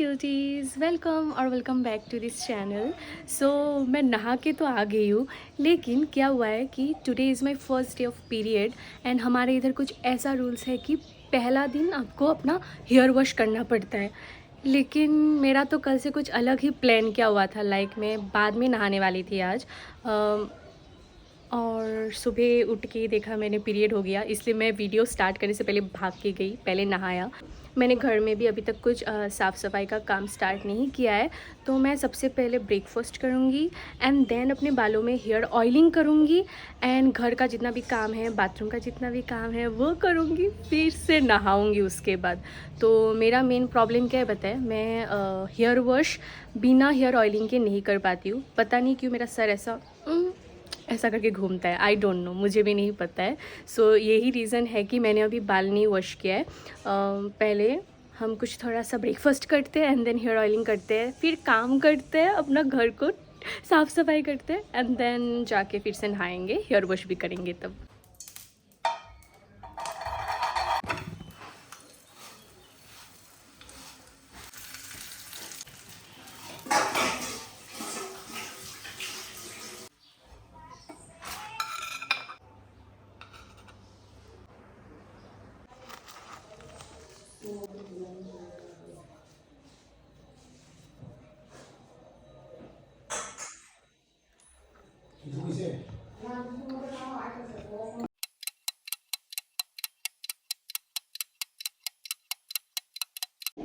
Cuties, welcome और welcome back to this channel. So मैं नहा के तो आ गई हूँ, लेकिन क्या हुआ है कि today is my first day of period and हमारे इधर कुछ ऐसा रूल्स है कि पहला दिन आपको अपना हेयर वॉश करना पड़ता है। लेकिन मेरा तो कल से कुछ अलग ही प्लान किया हुआ था, लाइक मैं बाद में नहाने वाली थी आज। और सुबह उठ के देखा मैंने पीरियड हो गया, इसलिए मैं वीडियो स्टार्ट करने से पहले भाग के गई, पहले नहाया। मैंने घर में भी अभी तक कुछ साफ़ सफाई का काम स्टार्ट नहीं किया है, तो मैं सबसे पहले ब्रेकफास्ट करूँगी एंड देन अपने बालों में हेयर ऑयलिंग करूँगी एंड घर का जितना भी काम है, बाथरूम का जितना भी काम है वो करूँगी, फिर से नहाऊँगी उसके बाद। तो मेरा मेन प्रॉब्लम क्या है बताए, मैं हेयर वॉश बिना हेयर ऑयलिंग के नहीं कर पाती हूँ। पता नहीं क्यों मेरा सर ऐसा करके घूमता है, आई डोंट नो, मुझे भी नहीं पता है। सो यही रीज़न है कि मैंने अभी बाल नहीं वॉश किया है। पहले हम कुछ थोड़ा सा ब्रेकफास्ट करते हैं एंड देन हेयर ऑयलिंग करते हैं, फिर काम करते हैं, अपना घर को साफ़ सफाई करते हैं एंड देन जाके फिर से नहाएंगे, हेयर वॉश भी करेंगे तब।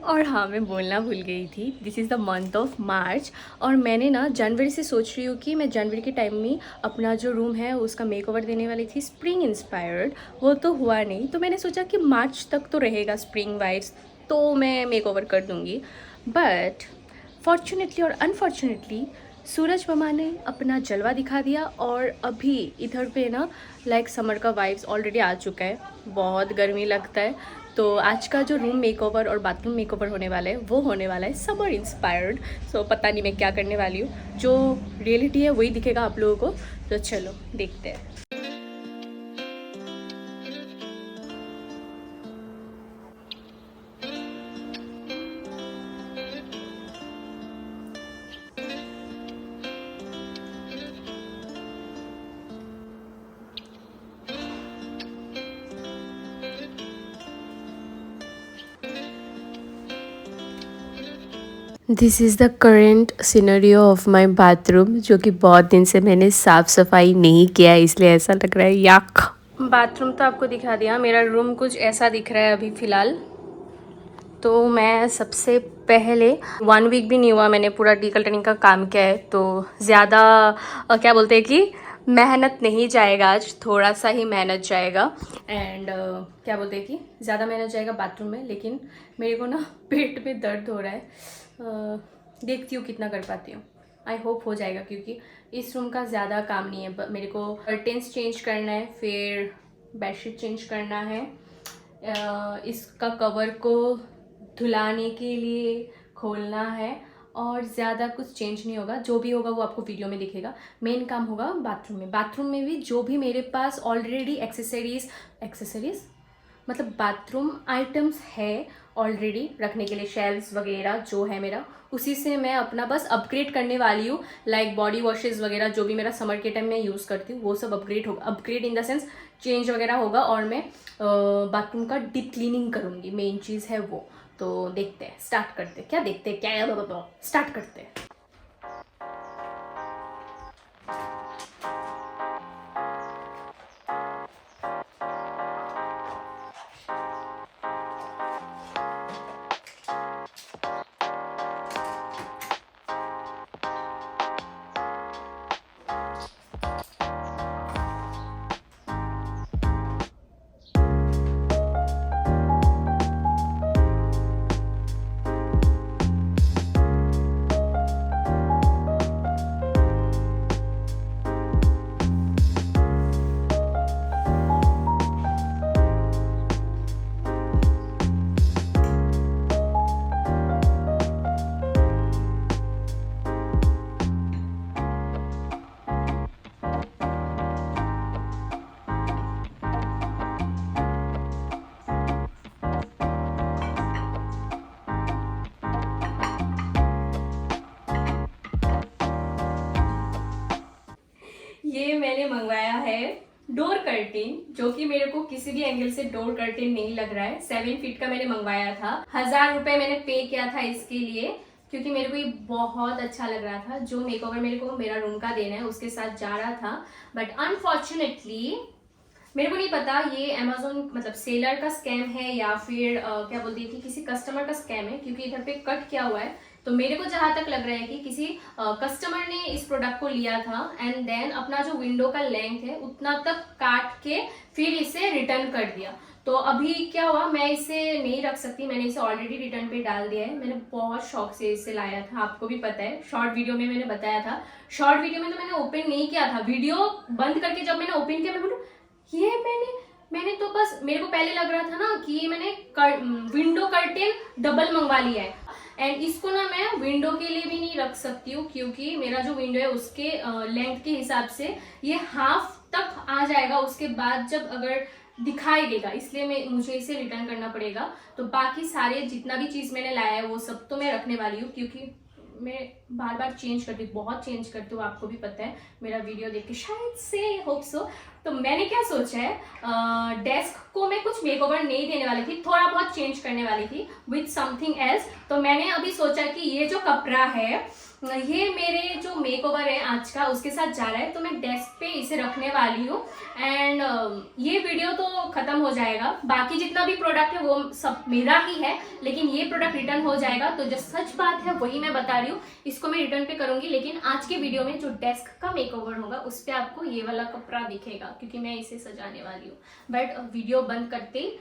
और हाँ, मैं बोलना भूल गई थी, this is the month of March और मैंने ना जनवरी से सोच रही हूँ कि मैं जनवरी के टाइम में अपना जो रूम है उसका मेकओवर देने वाली थी, स्प्रिंग इंस्पायर्ड। वो तो हुआ नहीं, तो मैंने सोचा कि मार्च तक तो रहेगा स्प्रिंग वाइब्स, तो मैं मेकओवर कर दूँगी। बट फॉर्चुनेटली और अनफॉर्चुनेटली सूरज मामा ने अपना जलवा दिखा दिया और अभी इधर पे ना लाइक समर का वाइब्स ऑलरेडी आ चुका है, बहुत गर्मी लगता है। तो आज का जो रूम मेकओवर और बाथरूम मेकओवर होने वाला है वो होने वाला है समर इंस्पायर्ड। सो पता नहीं मैं क्या करने वाली हूँ, जो रियलिटी है वही दिखेगा आप लोगों को, तो चलो देखते हैं। This is the current scenario of my bathroom, जो कि बहुत दिन से मैंने साफ़ सफाई नहीं किया है, इसलिए ऐसा लग रहा है याक। बाथरूम तो आपको दिखा दिया, मेरा रूम कुछ ऐसा दिख रहा है अभी फ़िलहाल। तो मैं सबसे पहले 1 वीक भी नहीं हुआ मैंने पूरा डीकल्टनिंग का काम किया है, तो ज़्यादा क्या बोलते हैं कि मेहनत नहीं जाएगा, आज थोड़ा सा ही मेहनत जाएगा एंड क्या बोलते हैं कि ज़्यादा मेहनत जाएगा बाथरूम में, लेकिन मेरे को ना पेट में दर्द हो रहा है। देखती हूँ कितना कर पाती हूँ, आई होप हो जाएगा, क्योंकि इस रूम का ज़्यादा काम नहीं है। मेरे को कर्टेंस चेंज करना है, फिर बेडशीट चेंज करना है, इसका कवर को धुलाने के लिए खोलना है, और ज़्यादा कुछ चेंज नहीं होगा। जो भी होगा वो आपको वीडियो में दिखेगा। मेन काम होगा बाथरूम में। बाथरूम में भी जो भी मेरे पास ऑलरेडी एक्सेसरीज मतलब बाथरूम आइटम्स है ऑलरेडी रखने के लिए, शेल्व्स वगैरह जो है मेरा, उसी से मैं अपना बस अपग्रेड करने वाली हूँ। लाइक बॉडी वॉशेज़ वगैरह जो भी मेरा समर के टाइम में यूज़ करती हूँ वो सब अपग्रेड होगा, upgrade in the sense change वगैरह होगा, और मैं बाथरूम का डीप क्लीनिंग करूँगी, मेन चीज़ है वो। तो देखते हैं, स्टार्ट करते हैं, क्या देखते हैं, क्या स्टार्ट करते हैं। ये मैंने मंगवाया है डोर कर्टेन, जो कि मेरे को किसी भी एंगल से डोर कर्टेन नहीं लग रहा है। 7 फीट का मैंने मंगवाया था, 1000 रुपए मैंने पे किया था इसके लिए, क्योंकि मेरे को ये बहुत अच्छा लग रहा था। जो मेकओवर मेरे को मेरा रूम का देना है उसके साथ जा रहा था, बट अनफॉर्चुनेटली मेरे को नहीं पता ये अमेजोन मतलब सेलर का स्कैम है या फिर क्या बोलती थी किसी कस्टमर का स्कैम है, क्योंकि इधर पे कट किया हुआ है। तो मेरे को जहां तक लग रहा है कि किसी कस्टमर ने इस प्रोडक्ट को लिया था एंड देन अपना जो विंडो का लेंथ है उतना तक काट के फिर इसे रिटर्न कर दिया। तो अभी क्या हुआ, मैं इसे नहीं रख सकती, मैंने इसे ऑलरेडी रिटर्न पे डाल दिया है। मैंने बहुत शौक से इसे लाया था, आपको भी पता है, शॉर्ट वीडियो में मैंने बताया था। शॉर्ट वीडियो में तो मैंने ओपन नहीं किया था, वीडियो बंद करके जब मैंने ओपन किया मैं बोलूं ये मैंने तो बस मेरे को पहले लग रहा था ना कि ये मैंने विंडो कर्टेन डबल मंगवा लिया है। एंड इसको ना मैं विंडो के लिए भी नहीं रख सकती हूँ, क्योंकि मेरा जो विंडो है उसके लेंथ के हिसाब से ये हाफ तक आ जाएगा, उसके बाद जब अगर दिखाई देगा, इसलिए मुझे इसे रिटर्न करना पड़ेगा। तो बाकी सारे जितना भी चीज मैंने लाया है वो सब तो मैं रखने वाली हूँ, क्योंकि मैं बार बार चेंज करती हूँ, बहुत चेंज करती हूँ, आपको भी पता है मेरा वीडियो देख के शायद से, होप सो। तो मैंने क्या सोचा है, डेस्क को मैं कुछ मेकओवर नहीं देने वाली थी, थोड़ा बहुत चेंज करने वाली थी विथ समथिंग एल्स। तो मैंने अभी सोचा कि ये जो कपड़ा है ये मेरे जो मेकओवर है आज का उसके साथ जा रहा है, तो मैं डेस्क पे इसे रखने वाली हूँ। एंड ये वीडियो तो खत्म हो जाएगा, बाकी जितना भी प्रोडक्ट है वो सब मेरा ही है, लेकिन ये प्रोडक्ट रिटर्न हो जाएगा। तो जो सच बात है वही मैं बता रही हूँ, इसको मैं रिटर्न पे करूंगी, लेकिन आज के वीडियो में जो डेस्क का मेकओवर होगा उस पर आपको ये वाला कपड़ा दिखेगा, क्योंकि मैं इसे सजाने वाली हूँ। बट वीडियो बंद करते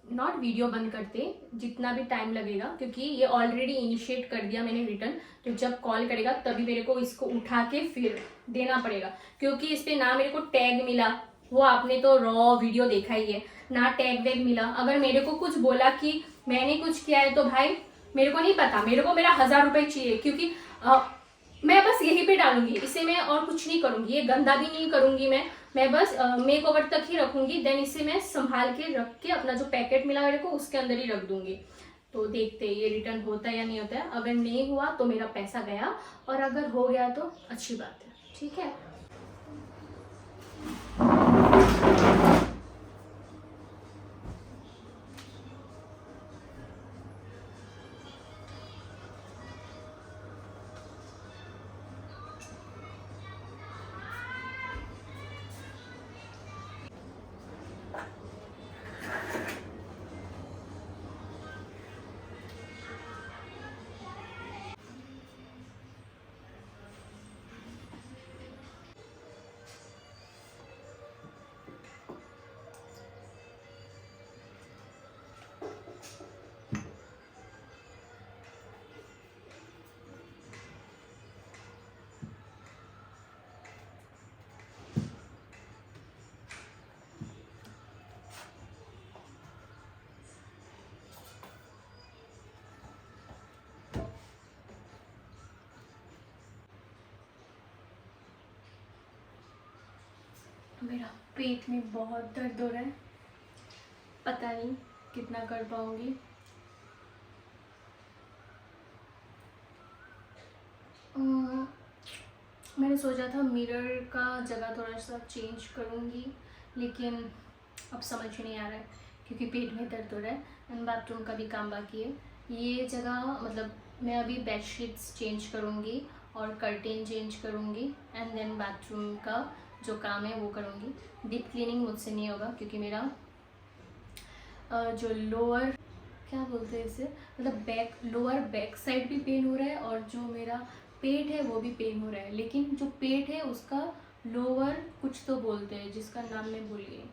वीडियो बंद करते जितना भी टाइम लगेगा, क्योंकि ये ऑलरेडी इनिशिएट कर दिया मैंने रिटर्न, तो जब कॉल करेगा तभी मेरे को इसको उठा के फिर देना पड़ेगा, क्योंकि इस पे ना मेरे को टैग मिला, वो आपने तो रॉ वीडियो देखा ही है ना, टैग वैग मिला। अगर मेरे को कुछ बोला कि मैंने कुछ किया है तो भाई मेरे को नहीं पता, मेरे को मेरा 1000 रुपए चाहिए, क्योंकि मैं बस यहीं पे डालूंगी इसे, मैं और कुछ नहीं करूंगी, ये गंदा भी नहीं करूंगी मैं बस मेक ओवर तक ही रखूंगी, देन इसे मैं संभाल के रख के अपना जो पैकेट मिला मेरे को उसके अंदर ही रख दूंगी। तो देखते ये रिटर्न होता है या नहीं होता है, अगर नहीं हुआ तो मेरा पैसा गया, और अगर हो गया तो अच्छी बात है, ठीक है। मेरा पेट में बहुत दर्द हो रहा है, पता नहीं कितना कर पाऊंगी। मैंने सोचा था मिरर का जगह थोड़ा सा चेंज करूंगी, लेकिन अब समझ नहीं आ रहा है, क्योंकि पेट में दर्द हो रहा है एंड बाथरूम का भी काम बाकी है। ये जगह मतलब मैं अभी बेडशीट्स चेंज करूंगी और कर्टेन चेंज करूंगी एंड देन बाथरूम का जो काम है वो करूंगी। डीप क्लीनिंग मुझसे नहीं होगा, क्योंकि मेरा जो लोअर क्या बोलते हैं इसे, मतलब लोअर बैक साइड भी पेन हो रहा है, और जो मेरा पेट है वो भी पेन हो रहा है, लेकिन जो पेट है उसका लोअर कुछ तो बोलते हैं जिसका नाम मैं भूल गई।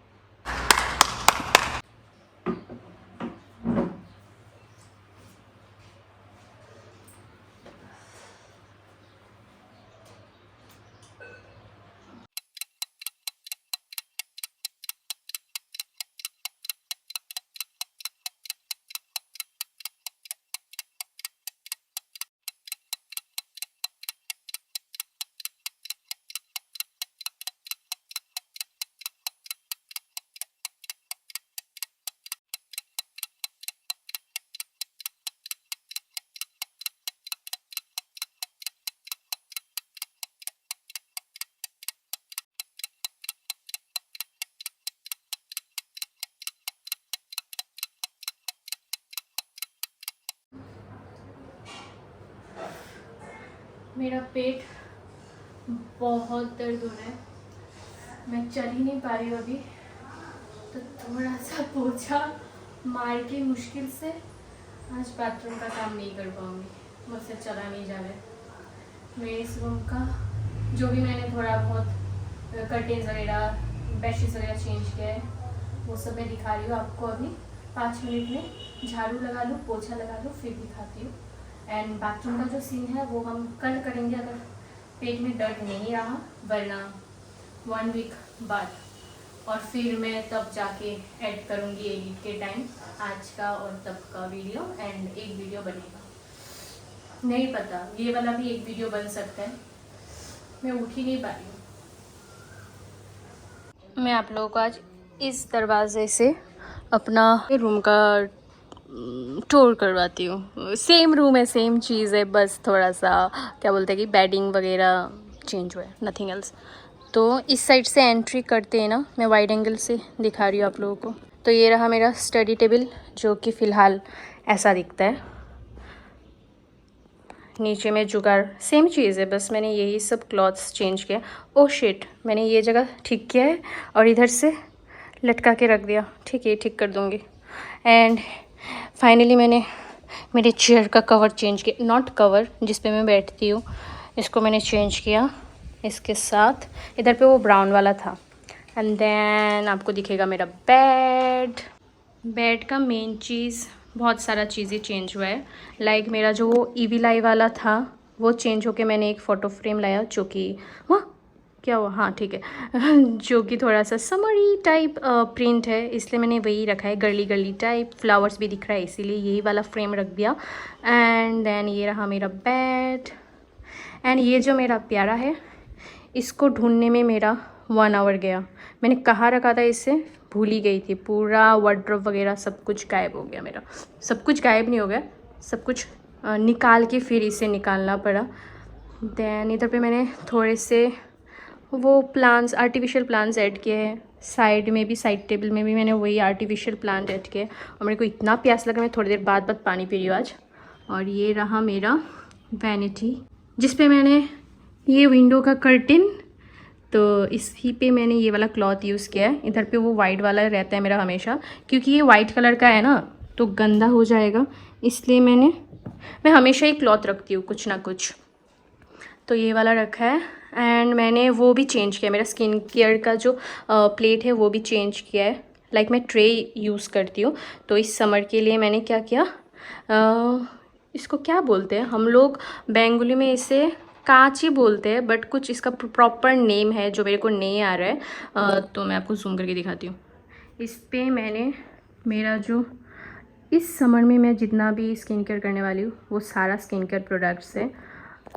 मेरा पेट बहुत दर्द हो रहा है, मैं चल ही नहीं पा रही हूँ अभी, तो थोड़ा सा पोछा मार के मुश्किल से आज बाथरूम का काम नहीं कर पाऊँगी, मुझसे चला नहीं जा रहा है। मैं इस रूम का जो भी मैंने थोड़ा बहुत कर्टेन्स वगैरह बेडशीट्स वगैरह चेंज किया है वो सब मैं दिखा रही हूँ आपको अभी 5 मिनट में। झाड़ू लगा लूँ, पोछा लगा लूँ, फिर दिखाती हूँ। एंड बाथरूम का जो सीन है वो हम कल करेंगे अगर पेट में दर्द नहीं रहा, वरना 1 वीक बाद, और फिर मैं तब जाके ऐड करूँगी एडिट के टाइम आज का और तब का वीडियो, एंड एक वीडियो बनेगा। नहीं पता ये वाला भी एक वीडियो बन सकता है, मैं उठ ही नहीं पा रही हूँ। मैं आप लोगों को आज इस दरवाजे से अपना रूम का टूर करवाती हूँ। सेम रूम है, सेम चीज़ है, बस थोड़ा सा क्या बोलते हैं कि बेडिंग वगैरह चेंज हुआ है, नथिंग एल्स। तो इस साइड से एंट्री करते हैं ना, मैं वाइड एंगल से दिखा रही हूँ आप लोगों को। तो ये रहा मेरा स्टडी टेबल जो कि फ़िलहाल ऐसा दिखता है। नीचे में जुगाड़ सेम चीज़ है, बस मैंने यही सब क्लॉथ्स चेंज किया। ओह शिट, मैंने ये जगह ठीक किया है और इधर से लटका के रख दिया। ठीक है, ठीक कर दूँगी। एंड फाइनली मैंने मेरे चेयर का कवर चेंज किया, नॉट कवर जिस पे मैं बैठती हूँ, इसको मैंने चेंज किया इसके साथ। इधर पे वो ब्राउन वाला था। एंड देन आपको दिखेगा मेरा बेड। बेड का मेन चीज़, बहुत सारा चीज़ें चेंज हुआ है। लाइक मेरा जो वो ईवीलाई वाला था वो चेंज होके मैंने एक फ़ोटो फ्रेम लाया जो कि वहाँ क्या हुआ, हाँ ठीक है जो कि थोड़ा सा समरी टाइप प्रिंट है, इसलिए मैंने वही रखा है। गर्ली गर्ली टाइप फ्लावर्स भी दिख रहा है, इसीलिए यही वाला फ्रेम रख दिया। एंड देन ये रहा मेरा बेड। एंड ये जो मेरा प्यारा है, इसको ढूंढने में मेरा 1 आवर गया। मैंने कहाँ रखा था इसे भूल ही गई थी। पूरा वार्डरोब वगैरह सब कुछ गायब हो गया मेरा। सब कुछ गायब नहीं हो गया, सब कुछ निकाल के फिर इसे निकालना पड़ा। देन इधर पे मैंने थोड़े से वो प्लांट्स, आर्टिफिशियल प्लांट्स ऐड किए हैं। साइड में भी, साइड टेबल में भी मैंने वही आर्टिफिशियल प्लांट ऐड किए। और मेरे को इतना प्यास लगा, मैं थोड़ी देर बाद पानी पी रही हूँ आज। और ये रहा मेरा वैनिटी जिस पे मैंने ये विंडो का कर्टेन, तो इसी पे मैंने ये वाला क्लॉथ यूज़ किया है। इधर पे वो वाइट वाला रहता है मेरा हमेशा, क्योंकि ये वाइट कलर का है ना तो गंदा हो जाएगा, इसलिए मैं हमेशा ही क्लॉथ रखती हूँ कुछ ना कुछ। तो ये वाला रखा है। एंड मैंने वो भी चेंज किया, मेरा स्किन केयर का जो प्लेट है वो भी चेंज किया है। लाइक मैं ट्रे यूज़ करती हूँ, तो इस समर के लिए मैंने क्या किया, इसको क्या बोलते हैं हम लोग बेंगोली में, इसे कांच ही बोलते हैं, बट कुछ इसका प्रॉपर नेम है जो मेरे को नहीं आ रहा है। तो मैं आपको जूम करके दिखाती हूँ। इस पे मैंने मेरा जो इस समर में मैं जितना भी स्किन केयर करने वाली हूँ वो सारा स्किन केयर प्रोडक्ट्स है।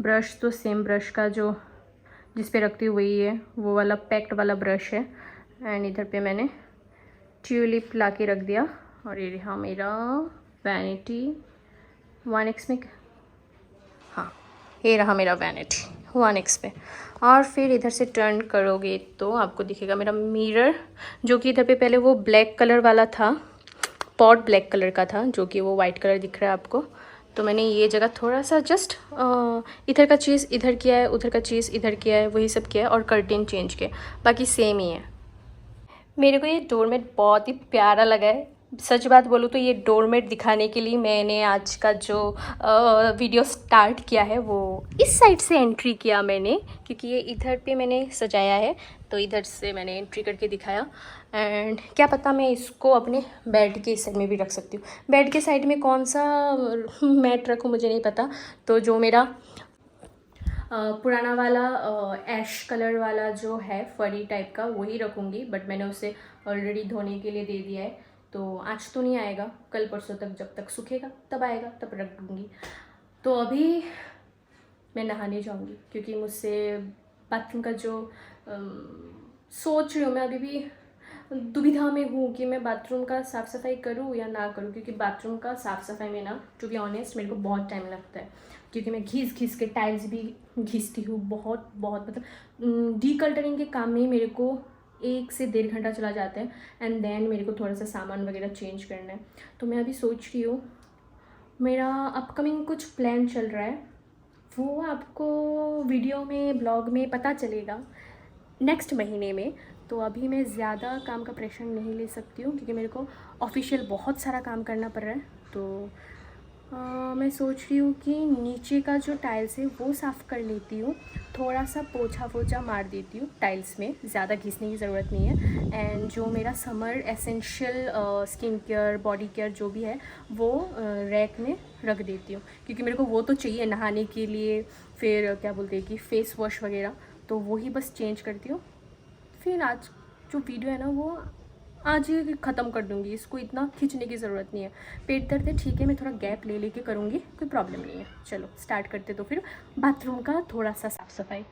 ब्रश तो सेम ब्रश का जो जिस पे रखती हूँ वही है, वो वाला पैक्ड वाला ब्रश है। एंड इधर पे मैंने ट्यूलिप ला के रख दिया। और ये रहा मेरा वैनिटी 1x में, हाँ ये रहा मेरा वैनिटी 1x पे। और फिर इधर से टर्न करोगे तो आपको दिखेगा मेरा मिरर, जो कि इधर पे पहले वो ब्लैक कलर वाला था, पॉट ब्लैक कलर का था, जो कि वो वाइट कलर दिख रहा है आपको। तो मैंने ये जगह थोड़ा सा जस्ट इधर का चीज़ इधर किया है, उधर का चीज़ इधर किया है, वही सब किया है। और कर्टेन चेंज किया, बाकी सेम ही है। मेरे को ये डोरमेट बहुत ही प्यारा लगा है। सच बात बोलूँ तो ये डोरमेट दिखाने के लिए मैंने आज का जो वीडियो स्टार्ट किया है वो इस साइड से एंट्री किया मैंने, क्योंकि ये इधर पे मैंने सजाया है, तो इधर से मैंने एंट्री करके दिखाया। एंड क्या पता मैं इसको अपने बेड के साइड में भी रख सकती हूँ। बेड के साइड में कौन सा मैट रखूँ मुझे नहीं पता। तो जो मेरा पुराना वाला ऐश कलर वाला जो है फरी टाइप का वही रखूँगी, बट मैंने उसे ऑलरेडी धोने के लिए दे दिया है, तो आज तो नहीं आएगा, कल परसों तक जब तक सूखेगा तब आएगा, तब रख दूँगी। तो अभी मैं नहाने जाऊँगी, क्योंकि मुझसे बाथरूम का जो सोच रही हूँ, मैं अभी भी दुविधा में हूँ कि मैं बाथरूम का साफ़ सफाई करूँ या ना करूँ। क्योंकि बाथरूम का साफ़ सफाई में ना, टू बी ऑनेस्ट, मेरे को बहुत टाइम लगता है, क्योंकि मैं घिस के टाइल्स भी घिसती हूँ बहुत बहुत, मतलब डीकल्टरिंग के काम में ही मेरे को 1 से 1.5 घंटा चला जाता है। एंड देन मेरे को थोड़ा सा सामान वगैरह चेंज करना है। तो मैं अभी सोच रही हूँ, मेरा अपकमिंग कुछ प्लान चल रहा है वो आपको वीडियो में ब्लॉग में पता चलेगा नेक्स्ट महीने में। तो अभी मैं ज़्यादा काम का प्रेशर नहीं ले सकती हूँ क्योंकि मेरे को ऑफिशियल बहुत सारा काम करना पड़ रहा है। तो मैं सोच रही हूँ कि नीचे का जो टाइल्स है वो साफ़ कर लेती हूँ, थोड़ा सा पोछा पोछा मार देती हूँ टाइल्स में, ज़्यादा घिसने की ज़रूरत नहीं है। एंड जो मेरा summer essential skin care body care जो भी है वो रैक में रख देती हूँ क्योंकि मेरे को वो तो चाहिए नहाने के लिए, फिर क्या बोलते हैं कि फ़ेस वॉश वगैरह, तो वही बस चेंज करती हूँ। फिर आज जो वीडियो है ना वो आज ही ख़त्म कर दूँगी, इसको इतना खींचने की ज़रूरत नहीं है। पेट दर्द है ठीक है, मैं थोड़ा गैप ले लेके करूँगी, कोई प्रॉब्लम नहीं है। चलो स्टार्ट करते तो फिर बाथरूम का थोड़ा सा साफ़ सफाई।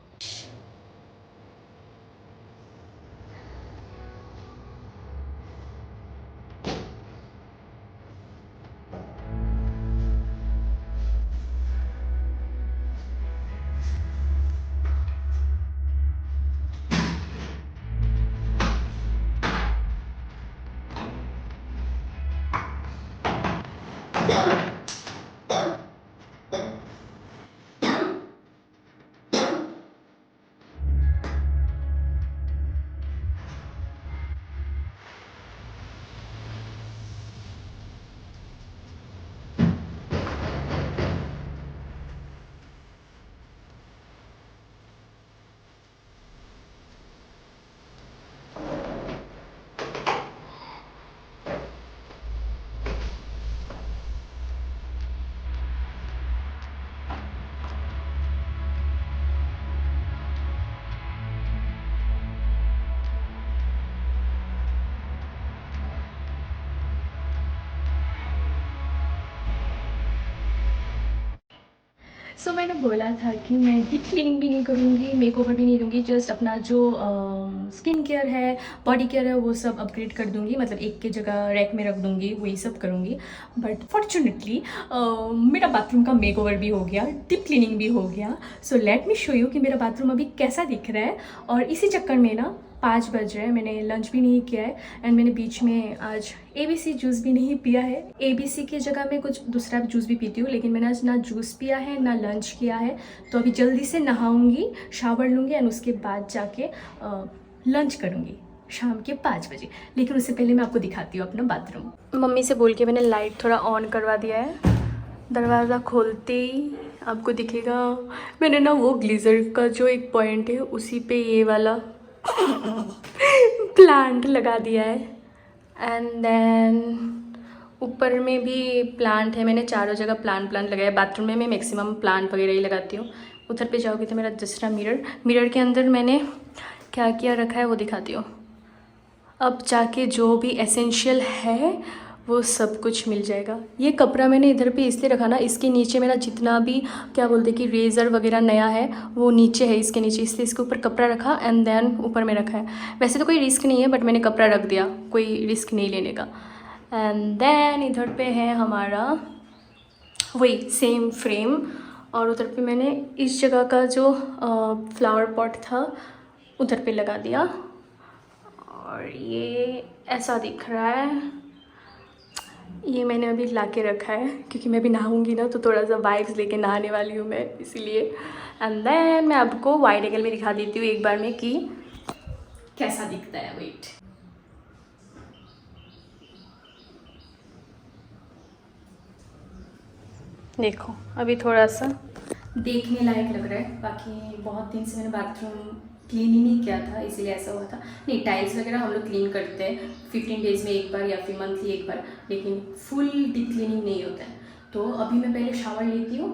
सो मैंने बोला था कि मैं डीप क्लीनिंग भी नहीं करूँगी, मेकओवर भी नहीं दूँगी, जस्ट अपना जो स्किन केयर है बॉडी केयर है वो सब अपग्रेड कर दूँगी, मतलब एक की जगह रैक में रख दूँगी, वही सब करूँगी। बट फॉर्चुनेटली मेरा बाथरूम का मेकओवर भी हो गया, डीप क्लीनिंग भी हो गया। So let me show you कि मेरा बाथरूम अभी कैसा दिख रहा है। और इसी चक्कर में ना 5 बज रहे हैं, मैंने लंच भी नहीं किया है एंड मैंने बीच में आज ABC जूस भी नहीं पिया है। ABC की जगह मैं कुछ दूसरा जूस भी पीती हूँ, लेकिन मैंने आज ना जूस पिया है ना लंच किया है। तो अभी जल्दी से नहाऊंगी, शावर लूँगी एंड उसके बाद जाके लंच करूँगी शाम के 5 बजे। लेकिन उससे पहले मैं आपको दिखाती हूँ अपना बाथरूम। मम्मी से बोल के मैंने लाइट थोड़ा ऑन करवा दिया है। दरवाज़ा खोलते ही आपको दिखेगा मैंने ना वो ग्लीज़र का जो एक पॉइंट है उसी पे ये वाला प्लांट लगा दिया है। एंड देन ऊपर में भी प्लांट है, मैंने चारों जगह प्लांट लगाया है। बाथरूम में मैं मैक्सिमम प्लांट वगैरह ही लगाती हूँ। उधर पे जाओगे तो मेरा दूसरा मिरर के अंदर मैंने क्या क्या रखा है वो दिखाती हूँ। अब जाके जो भी एसेंशियल है वो सब कुछ मिल जाएगा। ये कपड़ा मैंने इधर पे इसलिए रखा ना, इसके नीचे मेरा जितना भी क्या बोलते कि रेज़र वगैरह नया है वो नीचे है इसके नीचे, इसलिए इसके ऊपर कपड़ा रखा एंड देन ऊपर में रखा है। वैसे तो कोई रिस्क नहीं है बट मैंने कपड़ा रख दिया, कोई रिस्क नहीं लेने का। एंड देन इधर पे है हमारा वही सेम फ्रेम, और उधर पे मैंने इस जगह का जो फ्लावर पॉट था उधर पे लगा दिया। और ये ऐसा दिख रहा है, ये मैंने अभी ला के रखा है क्योंकि मैं भी नहाऊंगी ना तो थोड़ा सा वाइब्स लेके नहाने वाली हूँ मैं, इसीलिए। एंड देन मैं आपको वाइड एंगल में दिखा देती हूँ एक बार में कि कैसा दिखता है। वेट, देखो अभी थोड़ा सा देखने लायक लग रहा है। बाकी बहुत दिन से मैंने बाथरूम क्लीन ही नहीं किया था इसीलिए ऐसा हुआ था। नहीं, टाइल्स वगैरह हम लोग क्लीन करते हैं 15 डेज़ में एक बार या फिर मंथली एक बार, लेकिन फुल डीप क्लीनिंग नहीं होता है। तो अभी मैं पहले शावर लेती हूँ।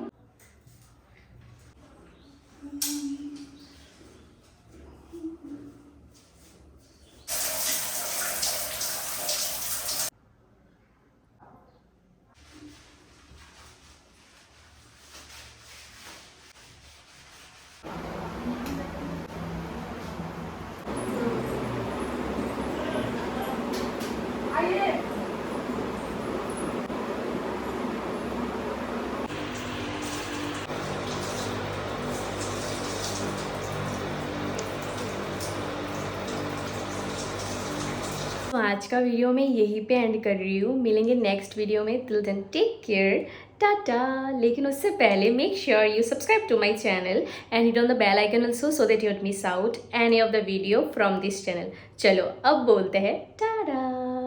आज का वीडियो मैं यहीं पे एंड कर रही हूँ। मिलेंगे नेक्स्ट वीडियो में। Till then take care, tata. लेकिन उससे पहले make sure you subscribe to my channel and hit on the bell icon also so that you don't miss out any of the video from this channel. चलो अब बोलते हैं टाटा।